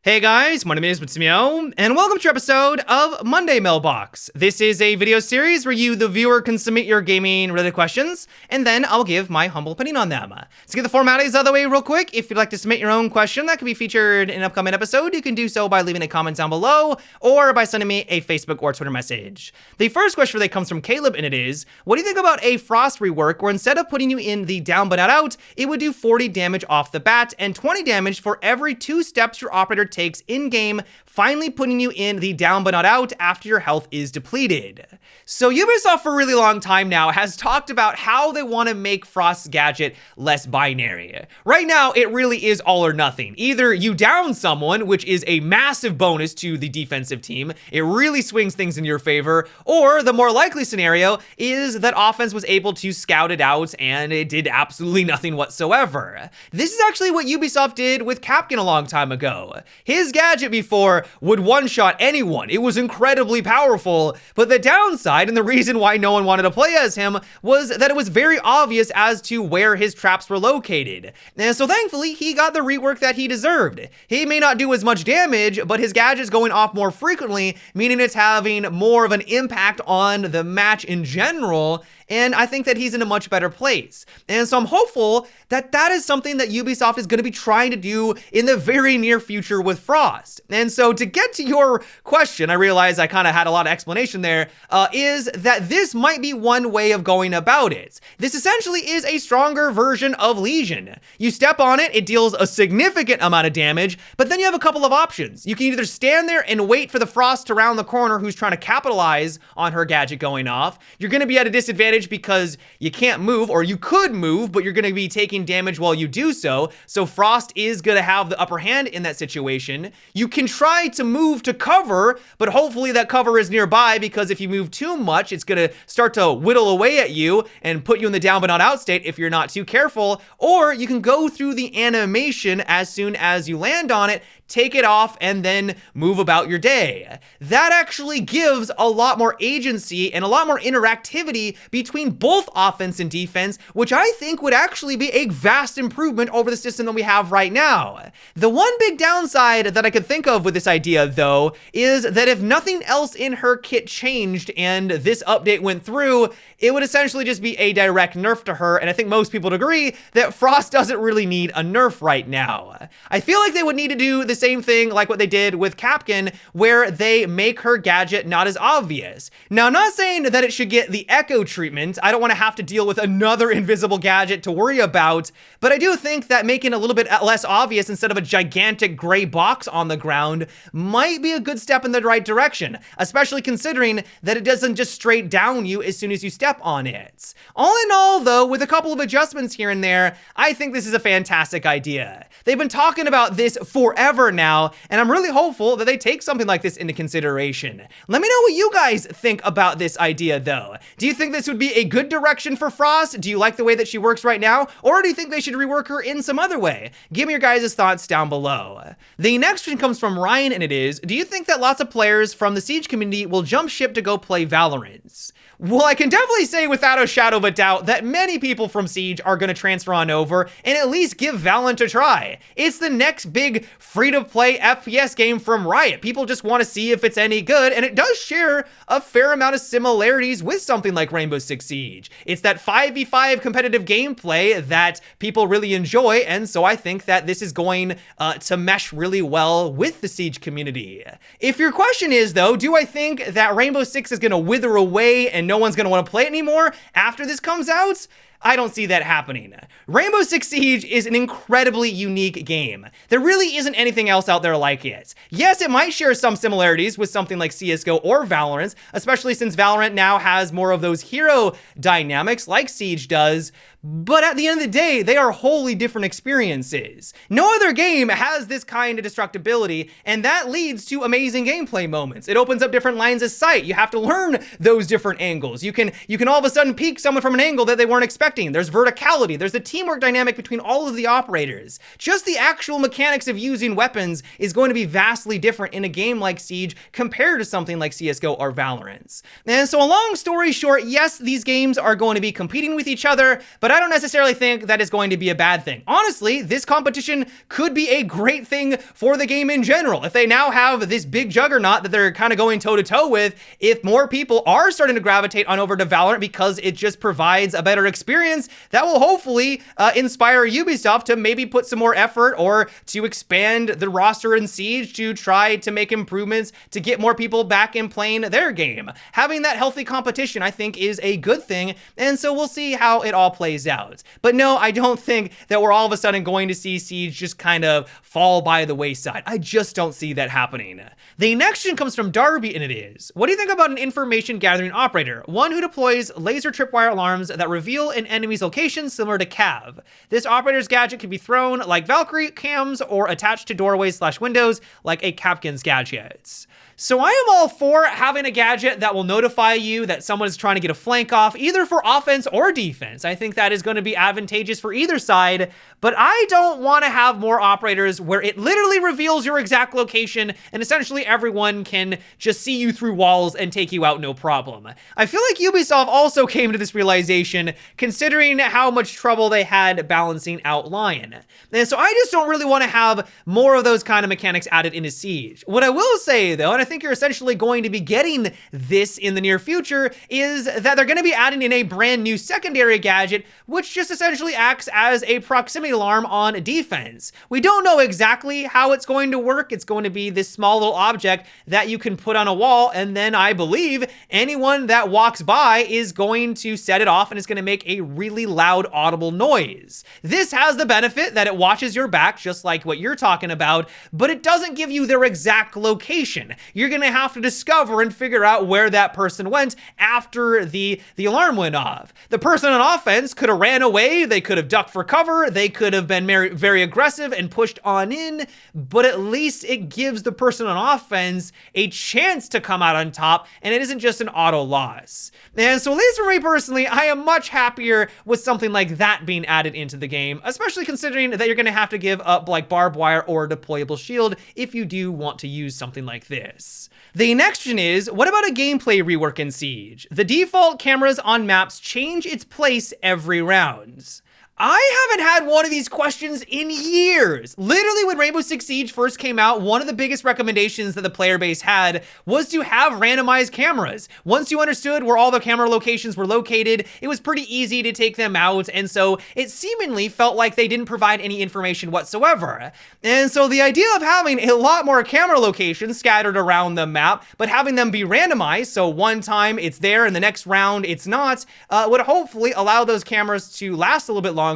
Hey guys, my name is Mitsumio, and welcome to your episode of Monday Mailbox. This is a video series where you, the viewer, can submit your gaming-related questions, and then I'll give my humble opinion on them. To get the formalities out of the way real quick, if you'd like to submit your own question that could be featured in an upcoming episode, you can do so by leaving a comment down below, or by sending me a Facebook or Twitter message. The first question today comes from Caleb, and it is, what do you think about a Frost rework where instead of putting you in the down but not out, it would do 40 damage off the bat, and 20 damage for every 2 steps your operator takes in-game, finally putting you in the down but not out after your health is depleted. So Ubisoft for a really long time now has talked about how they want to make Frost's gadget less binary. Right now, it really is all or nothing. Either you down someone, which is a massive bonus to the defensive team, it really swings things in your favor, or the more likely scenario is that offense was able to scout it out and it did absolutely nothing whatsoever. This is actually what Ubisoft did with CanCan a long time ago. His gadget before would one-shot anyone. It was incredibly powerful, but the downside and the reason why no one wanted to play as him was that it was very obvious as to where his traps were located. And so thankfully, he got the rework that he deserved. He may not do as much damage, but his gadget's going off more frequently, meaning it's having more of an impact on the match in general, and I think that he's in a much better place. And so I'm hopeful that that is something that Ubisoft is going to be trying to do in the very near future with Frost. And so to get to your question, I realize I kind of had a lot of explanation there, is that this might be one way of going about it. This essentially is a stronger version of Legion. You step on it, it deals a significant amount of damage, but then you have a couple of options. You can either stand there and wait for the Frost to round the corner who's trying to capitalize on her gadget going off. You're going to be at a disadvantage because you can't move, or you could move, but you're going to be taking damage while you do so. So Frost is going to have the upper hand in that situation. You can try to move to cover, but hopefully that cover is nearby, because if you move too much, it's going to start to whittle away at you and put you in the down but not out state if you're not too careful. Or you can go through the animation as soon as you land on it, take it off, and then move about your day. That actually gives a lot more agency and a lot more interactivity between both offense and defense, which I think would actually be a vast improvement over the system that we have right now. The one big downside that I could think of with this idea, though, is that if nothing else in her kit changed and this update went through, it would essentially just be a direct nerf to her, and I think most people would agree that Frost doesn't really need a nerf right now. I feel like they would need to do the same thing like what they did with CanCan, where they make her gadget not as obvious. Now, I'm not saying that it should get the echo treatment. I don't want to have to deal with another invisible gadget to worry about, but I do think that making it a little bit less obvious instead of a gigantic gray box on the ground might be a good step in the right direction, especially considering that it doesn't just straight down you as soon as you step on it. All in all, though, with a couple of adjustments here and there, I think this is a fantastic idea. They've been talking about this forever now, and I'm really hopeful that they take something like this into consideration. Let me know what you guys think about this idea, though. Do you think this would be a good direction for Frost? Do you like the way that she works right now? Or do you think they should rework her in some other way? Give me your guys' thoughts down below. The next one comes from Ryan, and it is, do you think that lots of players from the Siege community will jump ship to go play Valorant? Well, I can definitely say without a shadow of a doubt that many people from Siege are going to transfer on over and at least give Valorant a try. It's the next big free-to-play FPS game from Riot. People just want to see if it's any good, and it does share a fair amount of similarities with something like Rainbow Six Siege. It's that 5v5 competitive gameplay that people really enjoy, and so I think that this is going to mesh really well with the Siege community. If your question is, though, do I think that Rainbow Six is going to wither away and no one's going to want to play it anymore after this comes out? I don't see that happening. Rainbow Six Siege is an incredibly unique game. There really isn't anything else out there like it. Yes, it might share some similarities with something like CSGO or Valorant, especially since Valorant now has more of those hero dynamics like Siege does, but at the end of the day, they are wholly different experiences. No other game has this kind of destructibility, and that leads to amazing gameplay moments. It opens up different lines of sight. You have to learn those different angles. You can all of a sudden peek someone from an angle that they weren't expecting connecting, there's verticality, there's the teamwork dynamic between all of the operators. Just the actual mechanics of using weapons is going to be vastly different in a game like Siege compared to something like CSGO or Valorant. And so a long story short, yes, these games are going to be competing with each other, but I don't necessarily think that is going to be a bad thing. Honestly, this competition could be a great thing for the game in general. If they now have this big juggernaut that they're kind of going toe-to-toe with, if more people are starting to gravitate on over to Valorant because it just provides a better experience, that will hopefully inspire Ubisoft to maybe put some more effort or to expand the roster in Siege to try to make improvements to get more people back in playing their game. Having that healthy competition, I think, is a good thing, and so we'll see how it all plays out. But no, I don't think that we're all of a sudden going to see Siege just kind of fall by the wayside. I just don't see that happening. The next question comes from Darby, and it is, what do you think about an information gathering operator? One who deploys laser tripwire alarms that reveal an enemy's location similar to Cav. This operator's gadget can be thrown like Valkyrie cams or attached to doorways/windows like a Capcan's gadgets. So I am all for having a gadget that will notify you that someone is trying to get a flank off, either for offense or defense. I think that is going to be advantageous for either side, but I don't want to have more operators where it literally reveals your exact location and essentially everyone can just see you through walls and take you out no problem. I feel like Ubisoft also came to this realization considering how much trouble they had balancing out Lion. And so I just don't really want to have more of those kind of mechanics added into Siege. What I will say though, and I think you're essentially going to be getting this in the near future, is that they're going to be adding in a brand new secondary gadget, which just essentially acts as a proximity alarm on defense. We don't know exactly how it's going to work. It's going to be this small little object that you can put on a wall, and then I believe anyone that walks by is going to set it off and it's going to make a really loud audible noise. This has the benefit that it watches your back, just like what you're talking about, but it doesn't give you their exact location. You're gonna have to discover and figure out where that person went after the alarm went off. The person on offense could have ran away, they could have ducked for cover, they could have been very aggressive and pushed on in, but at least it gives the person on offense a chance to come out on top, and it isn't just an auto loss. And so at least for me personally, I am much happier with something like that being added into the game, especially considering that you're gonna have to give up like barbed wire or a deployable shield if you do want to use something like this. The next question is, what about a gameplay rework in Siege? The default cameras on maps change its place every round. I haven't had one of these questions in years. Literally, when Rainbow Six Siege first came out, one of the biggest recommendations that the player base had was to have randomized cameras. Once you understood where all the camera locations were located, it was pretty easy to take them out, and so it seemingly felt like they didn't provide any information whatsoever. And so the idea of having a lot more camera locations scattered around the map, but having them be randomized, so one time it's there and the next round it's not, would hopefully allow those cameras to last a little bit longer,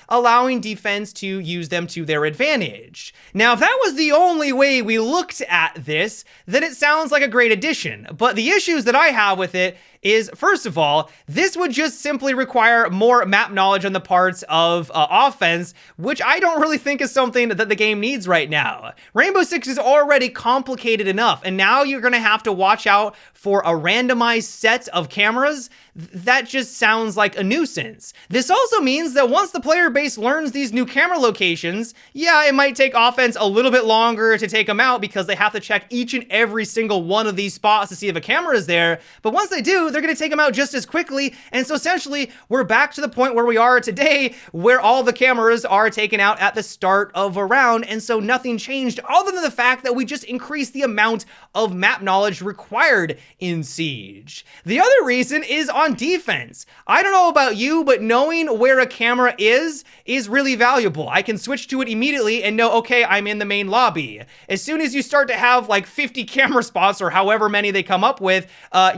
allowing defense to use them to their advantage. Now, if that was the only way we looked at this, then it sounds like a great addition. But the issues that I have with it is, first of all, this would just simply require more map knowledge on the parts of offense, which I don't really think is something that the game needs right now. Rainbow Six is already complicated enough, and now you're gonna have to watch out for a randomized set of cameras. That just sounds like a nuisance. This also means that once the player base learns these new camera locations, yeah, it might take offense a little bit longer to take them out because they have to check each and every single one of these spots to see if a camera is there, but once they do, they're gonna take them out just as quickly, and so essentially, we're back to the point where we are today, where all the cameras are taken out at the start of a round, and so nothing changed other than the fact that we just increased the amount of map knowledge required in Siege. The other reason is on defense. I don't know about you, but knowing where a camera is really valuable. I can switch to it immediately and know, okay, I'm in the main lobby. As soon as you start to have like 50 camera spots or however many they come up with,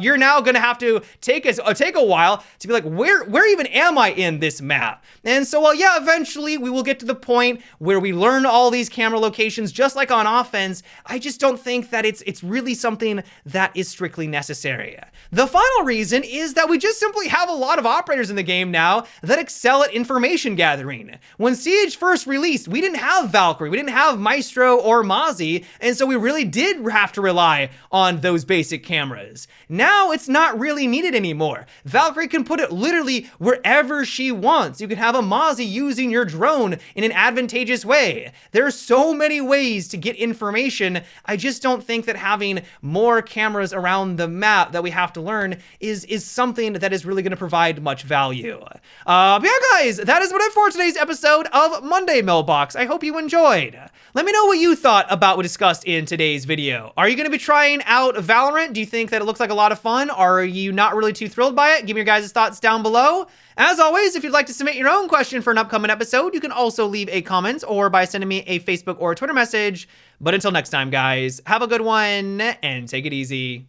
you're now gonna have to take a while to be like, where even am I in this map? And so, well, yeah, eventually we will get to the point where we learn all these camera locations just like on offense. I just don't think that it's really something that is strictly necessary. The final reason is that we just simply have a lot of operators in the game now that excel at information gathering. When Siege first released, we didn't have Valkyrie, we didn't have Maestro or Mozzie, and so we really did have to rely on those basic cameras. Now it's not really really need it anymore. Valkyrie can put it literally wherever she wants. You can have a Mozzie using your drone in an advantageous way. There are so many ways to get information. I just don't think that having more cameras around the map that we have to learn is something that is really going to provide much value. But yeah, guys, that is what I have for today's episode of Monday Mailbox. I hope you enjoyed. Let me know what you thought about what we discussed in today's video. Are you going to be trying out Valorant? Do you think that it looks like a lot of fun? Are you not really too thrilled by it? Give me your guys' thoughts down below. As always, if you'd like to submit your own question for an upcoming episode, you can also leave a comment or by sending me a Facebook or a Twitter message. But until next time, guys, have a good one and take it easy.